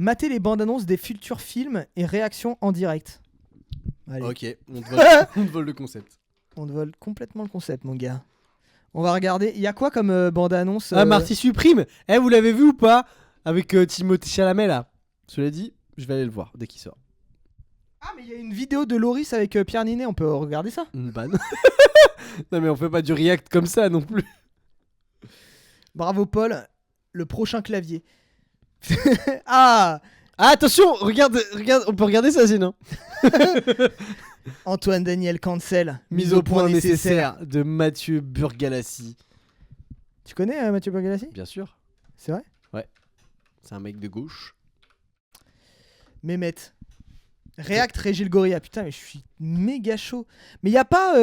Mater les bandes annonces des futurs films et réactions en direct. Allez. Ok, on te vole le concept. On te vole complètement le concept, mon gars. On va regarder. Il y a quoi comme bande annonce Ah, Marty Supreme. Vous l'avez vu ou pas? Avec Timothée Chalamet là. Cela dit, je vais aller le voir dès qu'il sort. Ah, mais il y a une vidéo de Loris avec Pierre Ninet. On peut regarder ça? Bah non. Non mais on fait pas du react comme ça non plus. Bravo Paul. Le prochain clavier. Ah, attention, regarde, on peut regarder ça sinon. Antoine Daniel Cancel. Mise au point nécessaire de Mathieu Burgalassi. Tu connais Mathieu Burgalassi? Bien sûr. C'est vrai? Ouais. C'est un mec de gauche. Mehmet. React Régis le Gorilla. Putain, mais je suis méga chaud. Mais y a pas.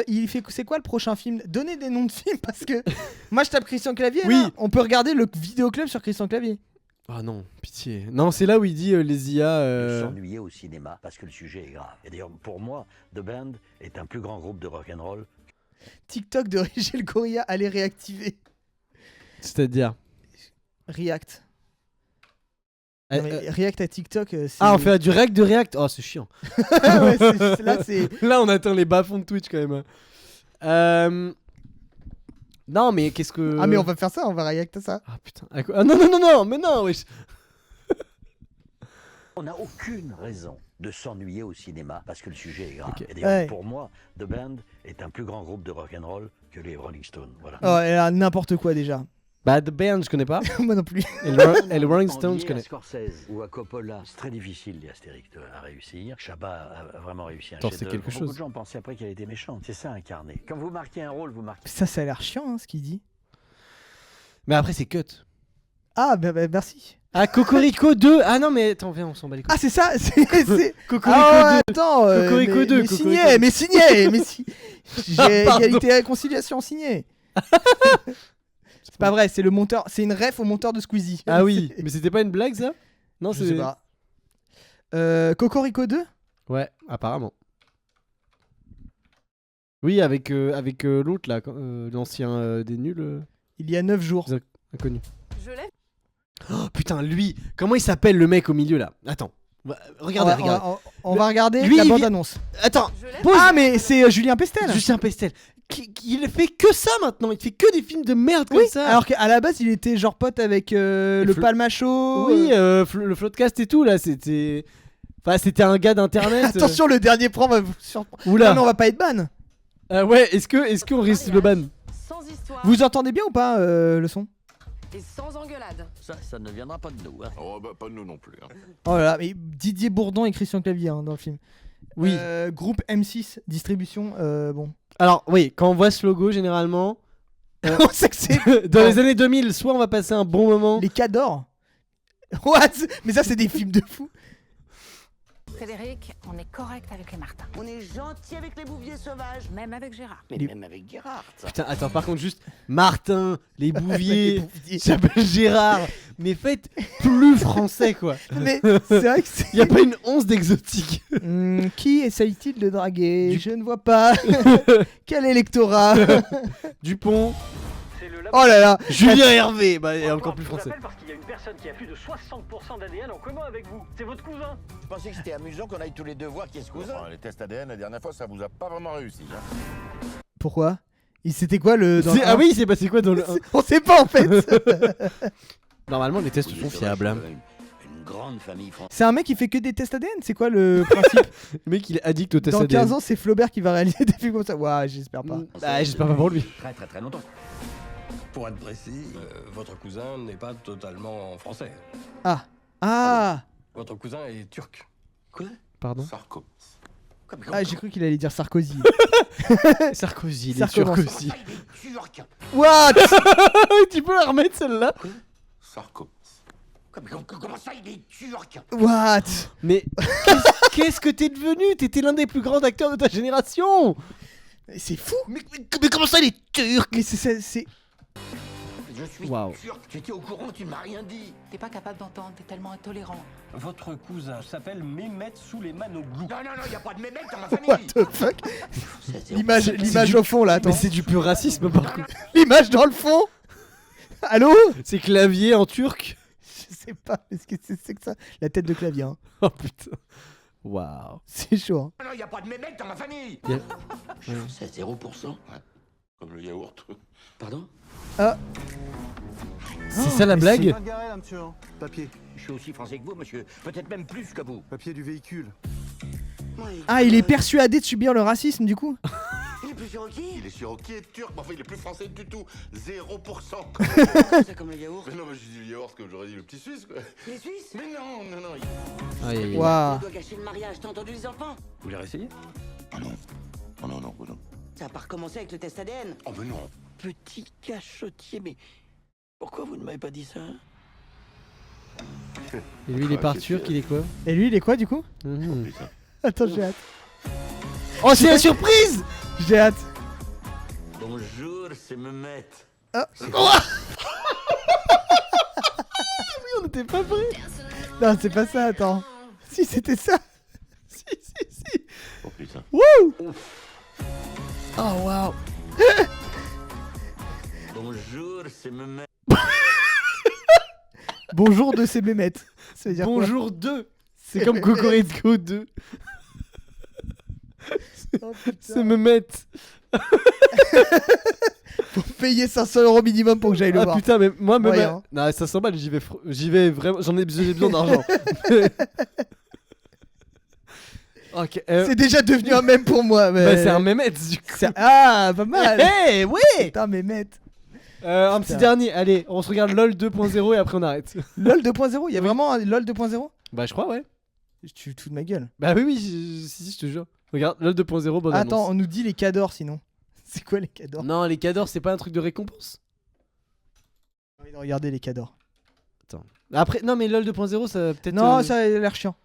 Il fait. C'est quoi le prochain film? Donnez des noms de films parce que. Moi je tape Christian Clavier. Oui. Là. On peut regarder le vidéoclub sur Christian Clavier. Ah non, pitié. Non, c'est là où il dit les IA. S'ennuyer au cinéma parce que le sujet est grave. Et d'ailleurs, pour moi, The Band est un plus grand groupe de rock'n'roll. TikTok de Régis le Gorilla, allez réactiver. C'est-à-dire. React. Non, mais React à TikTok. C'est... Ah, on fait du react de react. Oh, c'est chiant. Ouais, là, c'est. Là, on atteint les bas-fonds de Twitch quand même. Non, mais qu'est-ce que. Ah, mais on va faire ça, on va react à ça. Ah putain. Ah, non, mais non, wesh. On n'a aucune raison de s'ennuyer au cinéma parce que le sujet est grave. Ok. Et d'ailleurs, Ouais. pour moi, The Band est un plus grand groupe de rock'n'roll que les Rolling Stones. Voilà. Oh, elle a n'importe quoi déjà. Bah, The Band, je connais pas. Moi non plus. Et le Rolling Stones, je À connais. Scorsese ou à Coppola, c'est très difficile les Astérix à réussir. Chabat a vraiment réussi un Attends, c'est chef-d'œuvre. quelque Beaucoup chose. de gens pensaient après qu'elle était méchante. C'est ça incarné. Quand vous marquez un rôle, vous marquez. Ça a l'air chiant hein, ce qu'il dit. Mais après, c'est cut. Ah, bah merci. Ah, Cocorico 2. Ah non, mais attends, viens, on s'en bat les couilles. Ah, c'est ça c'est... Cocorico Ah ouais, 2. attends, Cocorico 2, mais Cocorico signé, 2. mais signé, mais si... J'ai Pardon. égalité et réconciliation signé. C'est pas vrai, c'est le monteur, c'est une ref au monteur de Squeezie. Ah oui, mais c'était pas une blague ça? Non, Je sais pas. Cocorico 2 Ouais, apparemment. Oui, avec l'autre là, l'ancien des nuls, il y a 9 jours. inconnu. Je l'ai. Oh putain, lui, comment il s'appelle le mec au milieu là? Attends, regardez, regarde. On va regarder Lui, la il bande-annonce. Attends, Je l'ai. pause. Ah, mais c'est Julien Pestel. Lucien Pestel. Il fait que ça maintenant, il fait que des films de merde comme Oui, ça. alors qu'à la base, il était genre pote avec le Palmacho. Oui, le Floodcast et tout là, c'était. Enfin, c'était un gars d'internet. Attention, le dernier plan va vous surprendre. Oula. Non, on va pas être ban. Ouais, est-ce qu'on risque le ban? Sans histoire. Vous entendez bien ou pas le son? Et sans engueulade. Ça ne viendra pas de nous. Hein. Oh bah pas de nous non plus. Hein. Oh là là, mais Didier Bourdon et Christian Clavier hein, dans le film. Oui. Groupe M6, distribution, bon. Alors, oui, quand on voit ce logo, généralement, On sait que c'est dans les années 2000, soit on va passer un bon moment. les cadors. What? Mais ça, c'est des films de fous. Frédéric, on est correct avec les Martins. On est gentil avec les bouviers sauvages. Même avec Gérard. Mais Les- même avec Gerhardt. Putain, attends, par contre, juste Martin, les Bouviers, Les Bouviers. s'appelle Gérard, mais faites plus français quoi. Mais c'est vrai que c'est. Y a pas une once d'exotique. Qui essaye-t-il de draguer? Je ne vois pas. Quel électorat? Dupont, Oh là là. Julien Hervé, bah et encore plus français. Parce qu'il y a une personne qui a plus de 60% d'ADN en commun avec vous. C'est votre cousin. Je pensais que c'était amusant qu'on aille tous les deux voir qui est ce cousin. Enfin, les tests ADN, la dernière fois, ça vous a pas vraiment réussi. Hein. Pourquoi? C'était quoi le. dans le Ah un oui, il s'est passé quoi dans le 1? On sait pas en fait. Normalement, les tests sont fiables. Hein. Une grande famille française. C'est un mec qui fait que des tests ADN. C'est quoi le principe? Le mec, il est addict au test Dans ADN. 15 ans, c'est Flaubert qui va réaliser des films comme ça. Ouah, j'espère pas. Bah, j'espère pas pour lui. Très très très longtemps. Pour être précis, votre cousin n'est pas totalement français. Ah. Votre cousin est turc. Quoi? Pardon. Sarko. Quoi, mais Ah, j'ai cru qu'il allait dire Sarkozy. Sarkozy, il est Sarko turc dans- aussi. il est turc. What? Tu peux la remettre celle-là? Sarko. Quoi, mais comment ça, il est turc? What? Mais qu'est-ce que t'es devenu? T'étais l'un des plus grands acteurs de ta génération. C'est fou. Mais comment ça, il est turc? Mais c'est. Je suis Waouh. turc. Tu étais au courant, tu ne m'as rien dit. T'es pas capable d'entendre, t'es tellement intolérant. Votre cousin s'appelle Mehmet Souleymanoglou. Non, non, non, il n'y a pas de mémec dans ma famille. What the fuck? L'image au fond là, attends. Mais c'est du pur racisme par contre. L'image dans le fond. Allô? C'est clavier en turc. Je sais pas, est-ce que c'est que ça? La tête de clavier, hein. Oh putain. Waouh. C'est chaud, hein. Non, il n'y a pas de mémec dans ma famille. C'est 0%. Comme le yaourt. Pardon? C'est ça la blague? Garé là, monsieur. Papier. Je suis aussi français que vous, monsieur. Peut-être même plus que vous. Papier du véhicule. Ah, il est persuadé de subir le racisme, du coup. Il est plus cherokee? Il est cherokee et turc, mais enfin, il est plus français du tout. 0%. C'est comme le yaourt. Mais non, mais j'ai dit le yaourt comme j'aurais dit le petit Suisse, quoi. Les Suisses? Mais non, non, non. Aïe, aïe, aïe. Waouh. Ça doit gâcher le mariage, t'as entendu les enfants? Vous voulez réessayer? Oh non. Oh non, non, oh non. Ça a pas recommencé avec le test ADN. Oh mais non. Petit cachotier, mais pourquoi vous ne m'avez pas dit ça? Et lui, il est pas turc, il est quoi? Et lui, il est quoi, du coup? Mhm. Putain. Attends, j'ai hâte. Oh, c'est la surprise! J'ai hâte. Bonjour, c'est Mehmet. On était pas prêts. Non, c'est pas ça, attends. Si, c'était ça. Si. Oh putain. Wouh! Oh, waouh. Bonjour, c'est Mehmet. Bonjour de ces mémettes. Ça veut dire quoi? Bonjour 2. C'est comme Cocorico 2. Oh, putain. C'est me mettre. Faut payer 500 € minimum pour que j'aille le Ah voir. putain, mais moi, me Moyen. Non, 500 balles, j'y vais vraiment. J'ai besoin d'argent. Ok. C'est déjà devenu un mème pour moi. Mais... Bah, c'est un mémette du coup. Ah, pas mal. Hey, ouais. Putain, mémette. Un petit dernier. Allez, on se regarde LOL 2.0 et après on arrête. LOL 2.0, il y a vraiment un LOL 2.0? Bah, je crois, ouais. Tu te fous de ma gueule. Bah oui, si, je te jure. Regarde, LOL 2.0, bonne Attends, annonce. on nous dit les cadors sinon. C'est quoi les cadors? Non, les cadors, c'est pas un truc de récompense. J'ai envie de regarder les cadors. Après, non, mais LOL 2.0, ça peut-être. Non, ça a l'air chiant.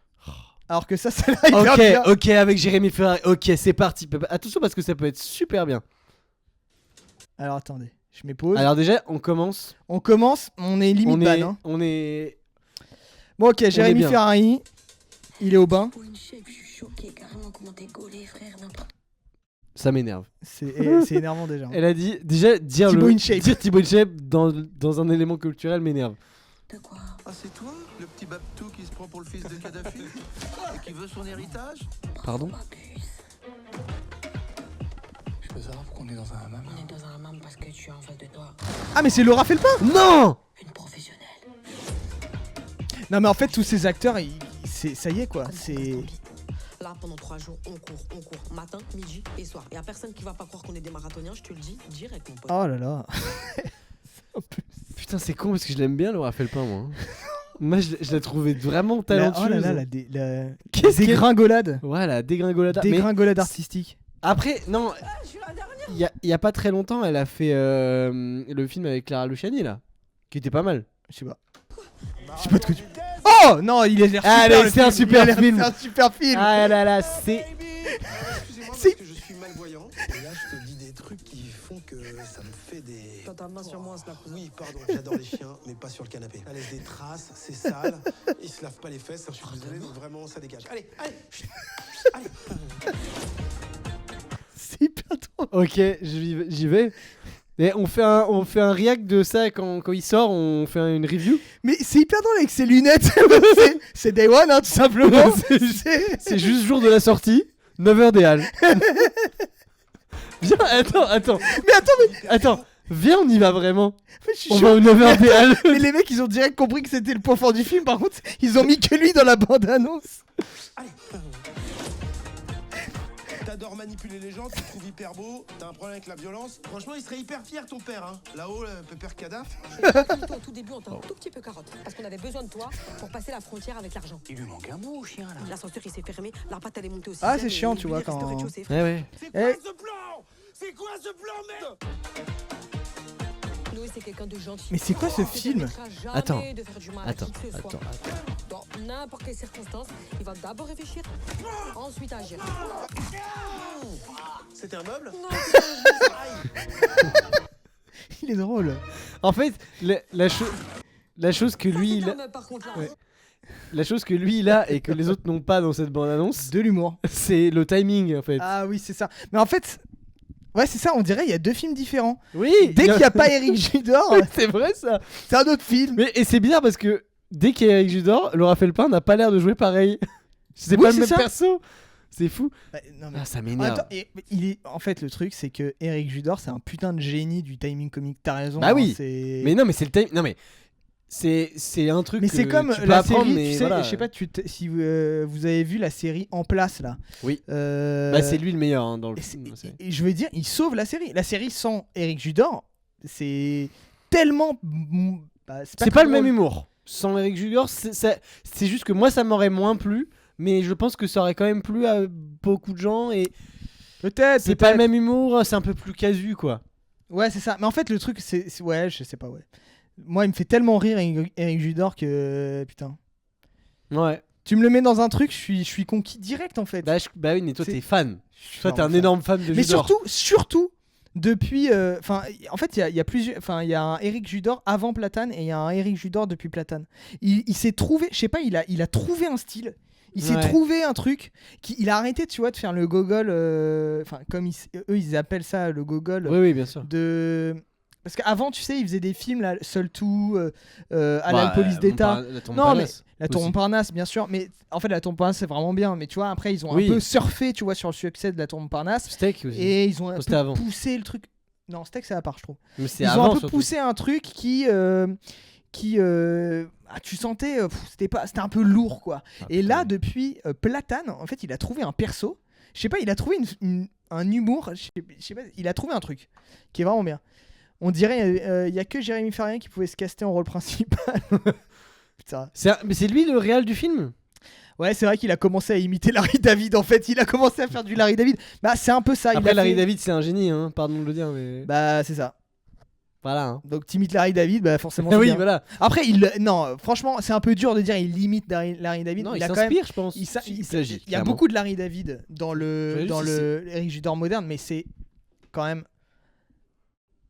Alors que ça a l'air hyper bien. Ok, avec Jérémy Ferrari. Ok, c'est parti. Attention parce que ça peut être super bien. Alors attendez, je mets pause. Alors déjà, on commence. On commence, on est limite ban. Hein. On est. Bon, ok, Jérémy bien. Ferrari, il est au bain. Pour une chef, je suis choquée carrément comment t'es gaulé, frère, n'importe. Ça m'énerve. C'est énervant déjà. hein. Elle a dit déjà dire Thibaut le InShape. dire Thibaut InShape dans un élément culturel m'énerve. De quoi? Ah, c'est toi, le petit Babtou qui se prend pour le fils de Kadhafi et qui veut son héritage? Pardon. Je peux savoir pourquoi on est dans un hammam? On est dans un hammam parce que tu es en face de toi Ah, mais c'est Laura Felpin. Non. une professionnelle. Non, mais en fait, tous ces acteurs, ça y est quoi. C'est. Là, pendant 3 jours, on court. Matin, midi et soir. Y'a personne qui va pas croire qu'on est des marathoniens, je te le dis direct, mon pote. Oh là là. Putain, c'est con parce que je l'aime bien, Laura Felpin, moi. Moi, je l'ai trouvé vraiment talentueuse. Oh là là, la Qu'est-ce qu'elle- dégringolade. Ouais, la dégringolade. Mais Dégringolade artistique. après, non. Il y a pas très longtemps, elle a fait le film avec Clara Luciani, là. Qui était pas mal. Je sais pas. Je sais pas de quoi tu. Oh non, il a l'air super. Allez, le c'est un film. super Il a l'air- film. C'est un super film. Ah là là, c'est. Excusez-moi parce C'est- que je suis malvoyant. Et là, je te dis des trucs qui font que ça me fait des... T'as ta main sur moi, Snap. Oui, pardon, j'adore les chiens, mais pas sur le canapé. Ça laisse des traces, c'est sale, ils se lavent pas les fesses, je suis désolé, donc vraiment, ça dégage. Allez, chut, allez. C'est hyper drôle. Ok, j'y vais. Et on fait un react de ça quand il sort, on fait une review. Mais c'est hyper drôle avec ses lunettes. c'est Day One, hein, tout simplement. C'est juste jour de la sortie, 9h des Halles. Viens, attends. Mais Attends, viens, on y va vraiment. Mais je suis On chaud. va au 9h des Halles. Mais les mecs, ils ont direct compris que c'était le point fort du film. Par contre, ils ont mis que lui dans la bande-annonce. Allez. T'adores manipuler les gens, tu te trouves hyper beau, t'as un problème avec la violence. Franchement, il serait hyper fier ton père, hein. Là-haut, le pépère Kadhafi. Toi, au tout début, on t'a un tout petit peu carotte. Parce qu'on avait besoin de toi pour passer la frontière avec l'argent. Il lui manque un mot au chien, là. L'ascenseur, il s'est fermé, la patte, elle est montée aussi. Ah, c'est chiant, tu vois, quand- Ouais. C'est quoi ce plan? C'est quoi ce plan, merde? Noé, c'est quelqu'un de gentil. Mais c'est quoi ce film? Attends, De faire du mal à Attends. qui que ce soit. Dans n'importe quelle circonstance, il va d'abord réfléchir, ensuite agir. C'était un meuble? Non, c'est pas un jeu. Il est drôle. En fait, la chose que lui, il a, Par contre, là, Ouais. la chose que lui il a et que les autres n'ont pas dans cette bande-annonce, De l'humour. c'est le timing en fait. Ah oui, c'est ça. Mais en fait, ouais, c'est ça. On dirait il y a deux films différents. Oui. Dès qu'il n'y a pas Eric Judor, Oui, c'est vrai ça. c'est un autre film. Mais et c'est bizarre parce que dès qu'il y a Eric Judor, Laura Felpin n'a pas l'air de jouer pareil. C'est Oui, pas le c'est même ça. perso. C'est fou. Bah, non, mais... Ah, ça En, m'énerve. même temps, en fait, le truc, c'est que Eric Judor, c'est un putain de génie du timing comique. T'as raison. Bah oui. C'est... Mais non, mais c'est le time. Non, mais c'est un truc. Mais c'est que comme tu peux la apprendre, série, mais tu sais, voilà. je sais pas si vous avez vu la série En Place là. Oui. Euh, Bah, c'est lui le meilleur hein, dans le et film. et je veux dire, il sauve la série. La série sans Eric Judor, c'est tellement. Bah, C'est très pas le même drôle. humour. Sans Eric Judor, c'est juste que moi ça m'aurait moins plu, mais je pense que ça aurait quand même plu à beaucoup de gens et Peut-être. c'est pas le même humour, c'est un peu plus casu quoi. Ouais, c'est ça. Mais en fait, le truc, c'est ouais, je sais pas, ouais. Moi, il me fait tellement rire Eric Judor que putain. Ouais. Tu me le mets dans un truc, je suis conquis direct en fait. Bah oui, mais toi C'est- t'es fan. Je suis Toi t'es un vraiment fan. énorme fan de Mais Judor. surtout, depuis. Enfin, en fait, il y a plusieurs. Enfin, il y a un Eric Judor avant Platane et il y a un Eric Judor depuis Platane. Il s'est trouvé, je sais pas, il a trouvé un style. Il s'est Ouais. trouvé un truc. Il a arrêté, tu vois, de faire le gogol. Enfin, comme eux, ils appellent ça le gogol. Oui, bien sûr. Parce qu'avant, tu sais, il faisait des films, là, Seul Tout, à la police d'État. La Tour Non, Montparnasse La Tour aussi. Montparnasse, bien sûr. Mais en fait, la Tour Montparnasse, c'est vraiment bien. Mais tu vois, après, ils ont Oui. un peu surfé, tu vois, sur le succès de la Tour Montparnasse. Steak aussi. Et ils ont un C'était peu avant. poussé le truc. Non, Steak, c'est à part, je trouve. Mais c'est Ils avant ont un peu surtout. poussé un truc qui tu sentais, c'était un peu lourd, quoi. Ah, Et putain, là, oui. depuis Platane, en fait, il a trouvé un perso. Je sais pas, il a trouvé un humour. Je sais pas, il a trouvé un truc qui est vraiment bien. On dirait, il y a que Jérémy Ferrien qui pouvait se caster en rôle principal. Putain. Mais c'est lui le réal du film. Ouais, c'est vrai qu'il a commencé à imiter Larry David. En fait, il a commencé à faire du Larry David. Bah, c'est un peu ça. Après il a Larry fait- David c'est un génie hein, pardon de le dire mais Bah, c'est ça. voilà. Hein. Donc, t'imites Larry David, bah forcément. Ah c'est oui bien. voilà. Après, non, franchement, c'est un peu dur de dire il limite Larry David. Non, il il a quand même. s'inspire je pense. Il plagie. y a beaucoup de Larry David dans le Je vais Eric Judor moderne, mais c'est quand même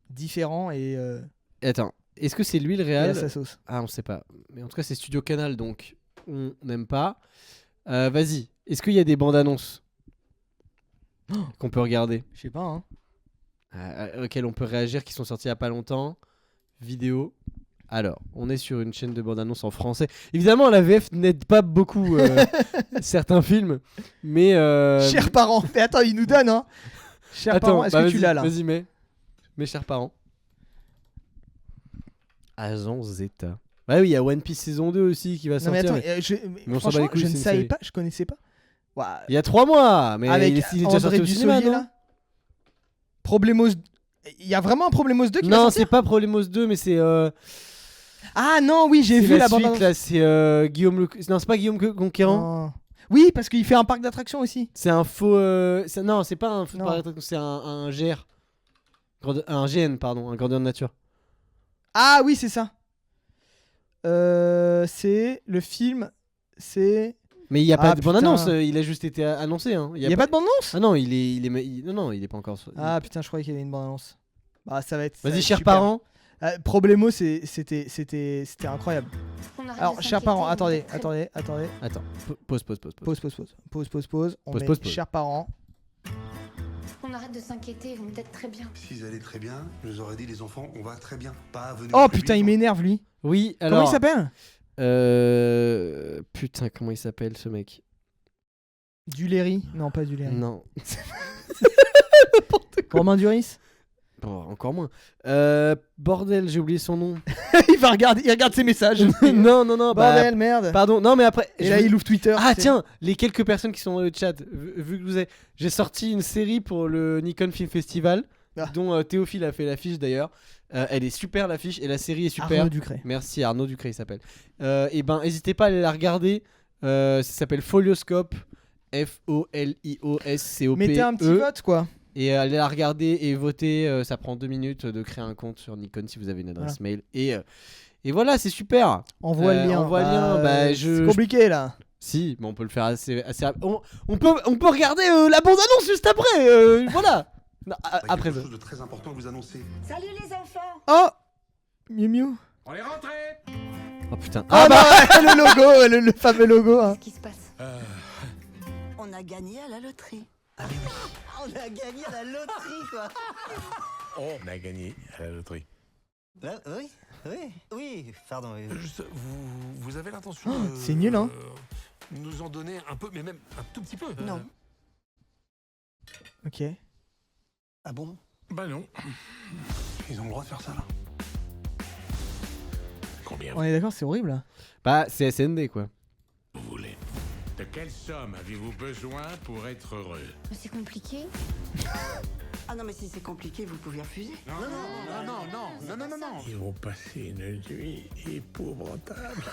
différent et Attends, est-ce que c'est lui le il a réal sa sauce. Ah on sait pas. Mais en tout cas c'est Studio Canal donc on n'aime pas. Vas-y. Est-ce qu'il y a des bandes annonces qu'on peut regarder Je sais pas. Hein. auxquelles on peut réagir qui sont sorties il y a pas longtemps? Vidéo. Alors, on est sur une chaîne de bande-annonce en français. Évidemment, la VF n'aide pas beaucoup certains films, mais... Chers parents, mais attends, il nous donne, hein. Chers parents, est-ce que tu vas-y, l'as là? Vas-y, mes chers parents. Agent Zeta. Ouais, oui, il y a One Piece saison 2 aussi qui va Non mais sortir. attends, mais on s'en bat franchement, les couilles, je c'est ne une savais série. pas, je connaissais pas. Ouah, Il y a 3 mois, mais avec il est déjà sorti André au cinéma, Dussolier non? là. Problemos. Il y a vraiment un Problemos 2 qui va Non, sortir. c'est pas Problemos 2, mais c'est... Ah non, oui, j'ai c'est vu la la bande. suite, là, c'est Guillaume le... Non, c'est pas Guillaume Conquérant. Non. Oui, parce qu'il fait un parc d'attractions aussi. C'est un faux... Non, c'est pas un faux Non. parc d'attraction, c'est un GR. Un GN, pardon, un grandeur de nature. Ah oui, c'est ça. C'est le film, c'est. Mais il n'y a pas Ah, de bande-annonce, putain. il a juste été annoncé. Hein. Il y a pas de bande-annonce. Ah non, non, il est pas encore... Ah putain, je croyais qu'il y avait une bande-annonce. Bah ça va être. ça va Vas-y, être chers super. parents. Problemo, c'était incroyable. Alors, chers parents, attendez. Attends, pause. On Pause, met pause. chers parents. On arrête de s'inquiéter, ils vont peut-être très bien. S'ils allaient très bien, je nous aurais dit les enfants, on va très bien. Pas venir. Oh putain, il m'énerve lui. Oui, Comment alors... il s'appelle? Putain, comment il s'appelle ce mec? Duléry? Non, pas Duléry. Non. Romain Duris? Bon, encore moins. Bordel, j'ai oublié son nom. Il regarde ses messages. non, Bordel, merde. Pardon, non mais après... Et là, il ouvre Twitter. Ah c'est- tiens, les quelques personnes qui sont dans le chat, vu que vous avez... J'ai sorti une série pour le Nikon Film Festival, Ah. dont Théophile a fait l'affiche d'ailleurs. Elle est super l'affiche et la série est super. Arnaud Ducré. Merci, Arnaud Ducré il s'appelle. Et ben n'hésitez pas à aller la regarder. Ça s'appelle Folioscope. F-O-L-I-O-S-C-O-P-E. Mettez un petit vote quoi. Et allez la regarder et voter. Ça prend 2 minutes de créer un compte sur Nikon si vous avez une adresse mail. Et voilà, c'est super. Envoie le lien. Envoie le lien. Bah, C'est compliqué là. Si, mais on peut le faire assez rapidement. On peut regarder la bande-annonce juste après. Voilà. Non, après ça. Quelque chose de très important à vous annoncer. Salut les enfants. Oh Miu Miu. On est rentré. Oh putain. Ah bah le logo, le fameux logo. Hein. Qu'est-ce qui se passe? On a gagné à la loterie. On a gagné à la loterie, quoi. On a gagné à la loterie. Là, oui. Oui, pardon. Juste, vous avez l'intention Oh, c'est nul, hein. nous en donner un peu, mais même un tout petit peu. Non. Ok. Ah bon? Bah non. Ils ont le droit de faire ça, là. Combien On est d'accord, c'est horrible. Bah, c'est SND quoi. vous voulez? De quelle somme avez-vous besoin pour être heureux? C'est compliqué. Ah non, mais si c'est compliqué, vous pouvez refuser. Non. Ils vont passer une nuit épouvantable.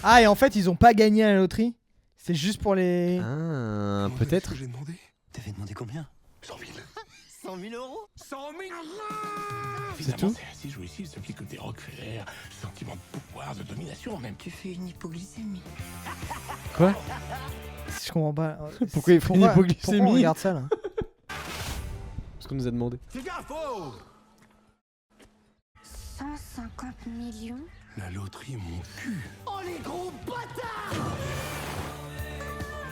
Ah, et en fait, ils ont pas gagné à la loterie. C'est juste pour les. Ah, peut-être. J'ai demandé T'avais demandé combien? 100 000. 100 000 euros? 100 000 C'est tout. C'est assez jouissif, ce petit côté Rockefeller, sentiment de pouvoir, de domination même. Tu fais une hypoglycémie. Quoi? Je comprends pas. Pourquoi il fait une hypoglycémie? Pourquoi on regarde ça là? Ce qu'on nous a demandé. Fais gaffe, oh 150 millions. La loterie, mon cul. Oh les gros bâtards!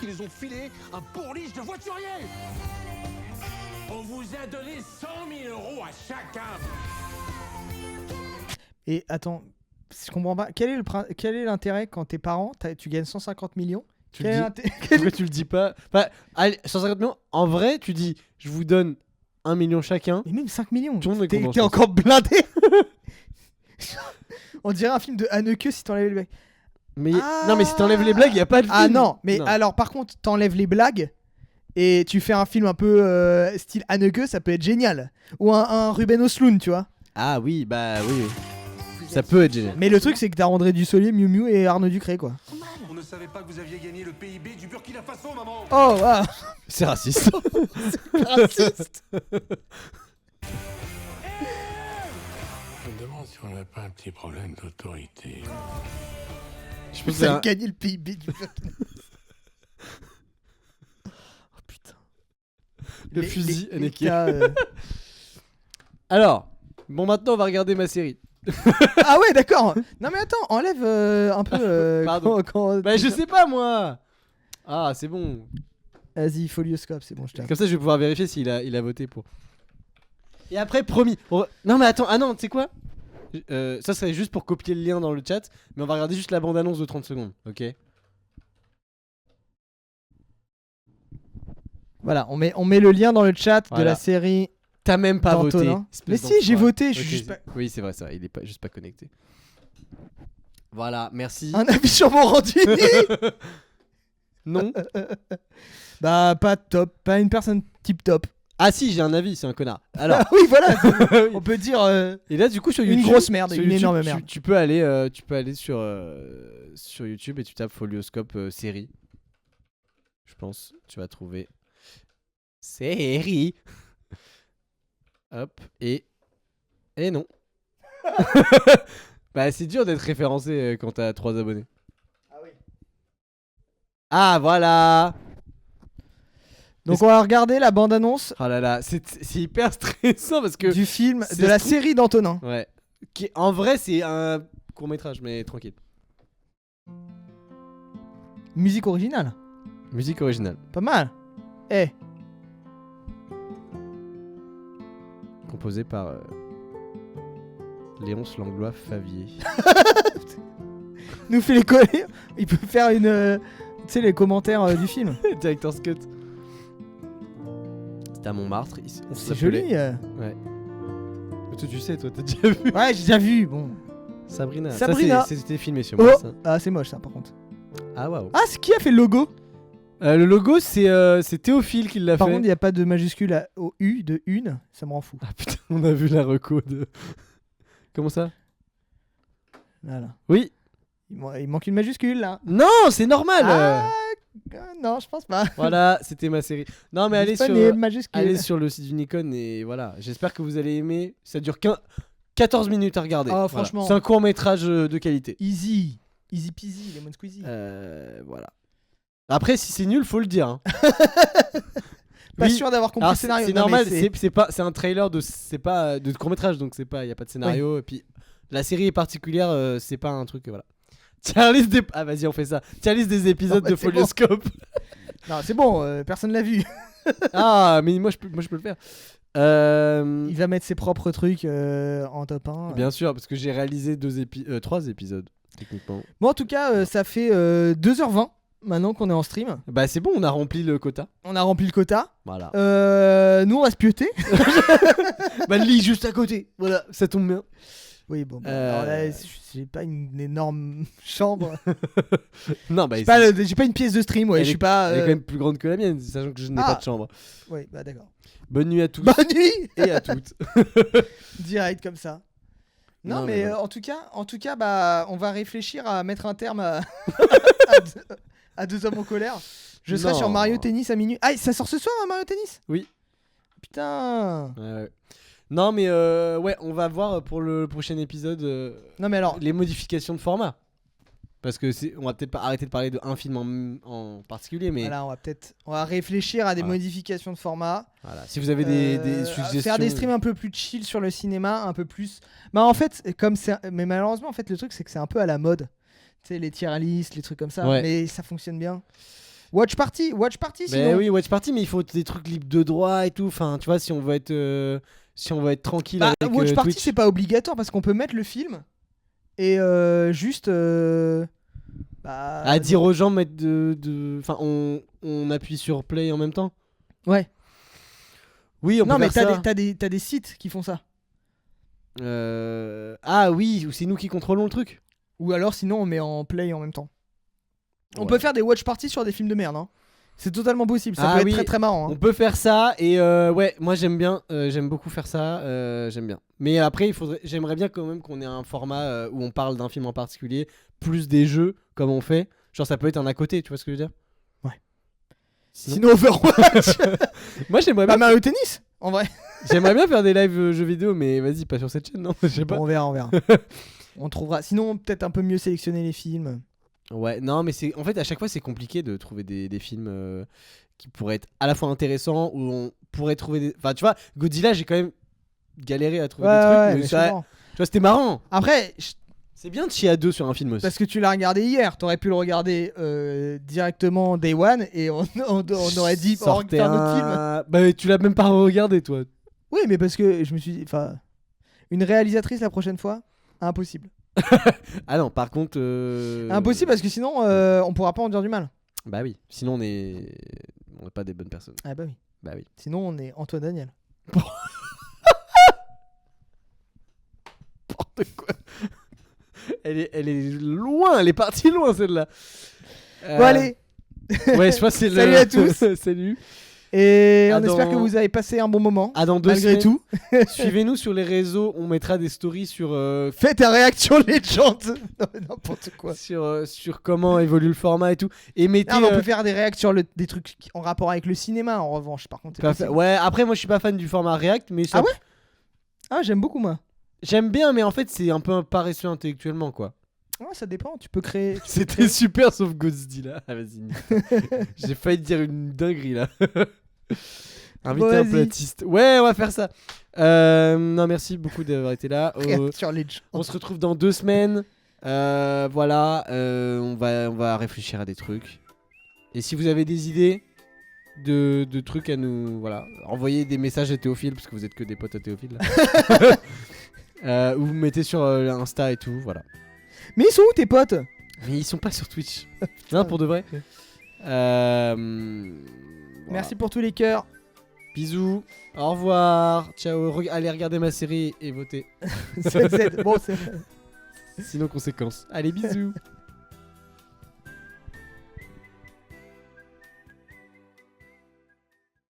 Ils ont filé un pourliche de voiturier. On vous a donné 100 000 euros à chacun. Et attends, je comprends pas. Quel est l'intérêt quand t'es parent, tu gagnes 150 millions? Tu Quel est le dis. l'intérêt- Pourquoi tu le dis pas? Enfin, allez, 150 millions. En vrai, tu dis, je vous donne 1 million chacun. Mais même 5 millions. Tout le monde est T'es content, t'es je encore blindé. On dirait un film de Haneke si t'enlèves les blagues. Mais non, mais si t'enlèves les blagues, y a pas de film. Ah non, mais alors par contre, t'enlèves les blagues et tu fais un film un peu style Haneke, ça peut être génial. Ou un Ruben Östlund, tu vois. Ah oui, bah oui. Ça peut être génial. Mais le truc, c'est que t'as André Dussolier, Miu Miu et Arnaud Ducré, quoi. On ne savait pas que vous aviez gagné le PIB du Burkina Faso, maman. Oh, waouh. C'est raciste. Raciste. Je me demande si on n'a pas un petit problème d'autorité. Je pense Vous que c'est avez un- gagné le PIB du Burkina. Oh putain. le fusil les Haneke. cas, Alors, bon, maintenant on va regarder ma série. Ah ouais, d'accord. Non mais attends, enlève un peu. Pardon. Bah je sais pas moi. Ah c'est bon. Vas-y, Folioscope, c'est bon, je t'ai. Comme ça je vais pouvoir vérifier s'il a voté pour. Et après promis. Non mais attends, ah non, tu sais quoi? Ça serait juste pour copier le lien dans le chat, mais on va regarder juste la bande-annonce de 30 secondes, ok? Voilà, on met le lien dans le chat de Voilà. la série. T'as même pas voté. d'Antonin. Mais espèce si, j'ai d'enfoiré. voté, je suis Ok, juste pas. Oui, c'est vrai ça, il est pas juste pas connecté. Voilà, merci. Un avis sur mon rendu. Non. Bah, pas top, pas une personne tip top. Ah si, j'ai un avis, c'est un connard. Alors, Ah oui, voilà, on peut dire et là du coup sur une YouTube, grosse merde, sur une YouTube, énorme merde. Tu peux aller sur YouTube et tu tapes Folioscope série. Je pense, tu vas trouver série. Hop et non. Bah c'est dur d'être référencé quand t'as 3 abonnés. Ah oui. Ah voilà. Donc on va regarder la bande-annonce Oh là là, c'est hyper stressant parce que du film, c'est de la stru- série d'Antonin. ouais. En vrai, c'est un court-métrage mais tranquille. Musique originale, Musique originale. pas mal. Eh, Composé par Léonce Langlois Favier. nous fait les coller. Il peut faire une, tu sais, les commentaires du film. Director's Cut. C'était à Montmartre. On C'est s'appelait- joli. Ouais. Mais toi, tu sais, toi, t'as déjà vu. Ouais, j'ai déjà vu. Bon. Sabrina. Sabrina. Ça, c'était filmé sur Oh, moi, ça. ah c'est moche ça par contre. Ah, waouh. Ah, c'est qui a fait le logo? Le logo, c'est Théophile qui l'a Par fait. contre, il n'y a pas de majuscule au U de une, ça me rend fou. Ah putain, on a vu la reco de. Comment ça? Voilà. Oui. Il manque une majuscule là. Non, c'est normal. Non, je pense pas. Voilà, c'était ma série. Non, mais allez sur, Disponible, majuscule. allez sur le site d'Unicon et voilà. J'espère que vous allez aimer. Ça dure 14 minutes à regarder. Ah, Voilà. franchement. C'est un court-métrage de qualité. Easy. Easy peasy, lemon squeezy. Voilà. Après, si c'est nul, faut le dire. Hein. Pas Oui. sûr d'avoir compris Alors, le scénario. c'est Non, mais normal, c'est un trailer c'est pas de court-métrage, donc c'est pas, y a pas de scénario. Et puis la série est particulière, c'est pas un truc, voilà. Tiens liste vas-y, on fait ça. Tiens liste des épisodes Non, bah, de c'est bon. Folioscope. Non, c'est bon, personne l'a vu. Ah, mais moi je peux le faire. Il va mettre ses propres trucs en top 1. Bien sûr, parce que j'ai réalisé 3 épisodes, techniquement. Bon, en tout cas, ça fait 2h20 maintenant qu'on est en stream. Bah, c'est bon, on a rempli le quota. On a rempli le quota. Voilà. Nous, on va se pioter. Bah, le lit juste à côté. Voilà, ça tombe bien. Oui, bon, alors là, j'ai pas une énorme chambre. Non, bah, j'ai pas une pièce de stream, ouais. Elle Je est- suis pas. Elle est quand même plus grande que la mienne, sachant que je n'ai pas de chambre. Oui, bah d'accord. Bonne nuit à tous. Bonne nuit. Et à toutes. Direct comme ça. Non, Non, mais mais voilà. en tout cas, bah, on va réfléchir à mettre un terme à deux hommes en colère. Je serai Non. sur Mario Tennis à minuit. Ah, ça sort ce soir, hein, Mario Tennis? Oui. Putain. Ouais. Non, mais ouais, on va voir pour le prochain épisode Non, mais alors. les modifications de format. Parce que on va peut-être pas arrêter de parler d'un film en particulier, mais Voilà, on va réfléchir à des Voilà. modifications de format. voilà. Si vous avez des suggestions, Faire des streams un peu plus chill sur le cinéma, un peu plus. Bah en fait, mais malheureusement en fait le truc c'est que c'est un peu à la mode. Tu sais les tier lists, les trucs comme ça, Ouais. mais ça fonctionne bien. Watch party Mais sinon. oui, Watch Party, mais il faut des trucs libres de droit et tout. Enfin, tu vois, si on veut être tranquille Bah, avec Watch party Twitch. c'est pas obligatoire parce qu'on peut mettre le film et juste À dire aux gens mettre enfin, on appuie sur play en même temps. Ouais. Oui, on Non peut mais faire ça. t'as des sites qui font ça. Ah oui, ou c'est nous qui contrôlons le truc. Ou alors sinon on met en play en même temps. On Ouais. peut faire des watch parties sur des films de merde hein. C'est totalement possible, ça Ah peut être oui, très très marrant hein. On peut faire ça et ouais, moi j'aime bien, j'aime beaucoup faire ça, j'aime bien. Mais après, j'aimerais bien quand même qu'on ait un format où on parle d'un film en particulier, plus des jeux comme on fait. Genre ça peut être un à côté, tu vois ce que je veux dire? Ouais. Sinon, Sinon Overwatch. moi j'aimerais Bah bien, Mario Tennis en vrai. j'aimerais bien faire des lives jeux vidéo, mais vas-y, pas sur cette chaîne, non? Je sais pas. Bon, on verra. On trouvera. Sinon, peut-être un peu mieux sélectionner les films. Ouais, non, mais en fait à chaque fois c'est compliqué de trouver des films qui pourraient être à la fois intéressants où on pourrait trouver des. Enfin, tu vois, Godzilla, j'ai quand même galéré à trouver des trucs, mais mais ça, je comprends. tu vois, c'était marrant. Après, C'est bien de chier à deux sur un film aussi. parce que tu l'as regardé hier, t'aurais pu le regarder directement Day One et on aurait dit on va Sortez faire un autre film. Bah, tu l'as même pas regardé, toi. Oui, mais parce que je me suis dit, enfin, une réalisatrice la prochaine fois, impossible. Ah non, par contre. Impossible parce que sinon, on pourra pas en dire du mal. Bah oui, sinon on n'est pas des bonnes personnes. Ah bah oui. Bah oui. Sinon, on est Antoine Daniel. N'importe quoi. Elle est loin, elle est partie loin celle-là. Bon allez. Ouais, je pense que c'est Salut à tous. Salut. Et Ah, on espère dans- que vous avez passé un bon moment. Ah, dans 2 malgré semaines. tout. Suivez-nous sur les réseaux, on mettra des stories sur Faites un réaction légende. Non, mais n'importe quoi. sur comment évolue le format et tout. Et mettez. Ah, mais on peut faire des réactions sur des trucs en rapport avec le cinéma en revanche. Par contre, c'est pas possible. faire- Ouais, après moi je suis pas fan du format React, mais ça- Ah ouais Ah, j'aime beaucoup moi. j'aime bien, mais en fait c'est un peu paresseux intellectuellement quoi. Ouais, ça dépend. Tu peux créer. C'était super sauf Godzilla. Ah vas-y. J'ai failli dire une dinguerie là. Inviter Bon, un vas-y. platiste. Ouais, on va faire ça. Non, merci beaucoup d'avoir été là. Réaction légende. On se retrouve dans 2 semaines. Voilà, on va réfléchir à des trucs. Et si vous avez des idées de trucs à nous, voilà, envoyez des messages à Théophile parce que vous êtes que des potes à Théophile. Là. Ou vous mettez sur Insta et tout, voilà. Mais ils sont où tes potes? Mais ils sont pas sur Twitch. Non, pour de vrai. Voilà. Merci pour tous les cœurs. Bisous. Au revoir. Ciao. Allez regarder ma série et votez. Bon, c'est. Sinon conséquence. Allez, bisous.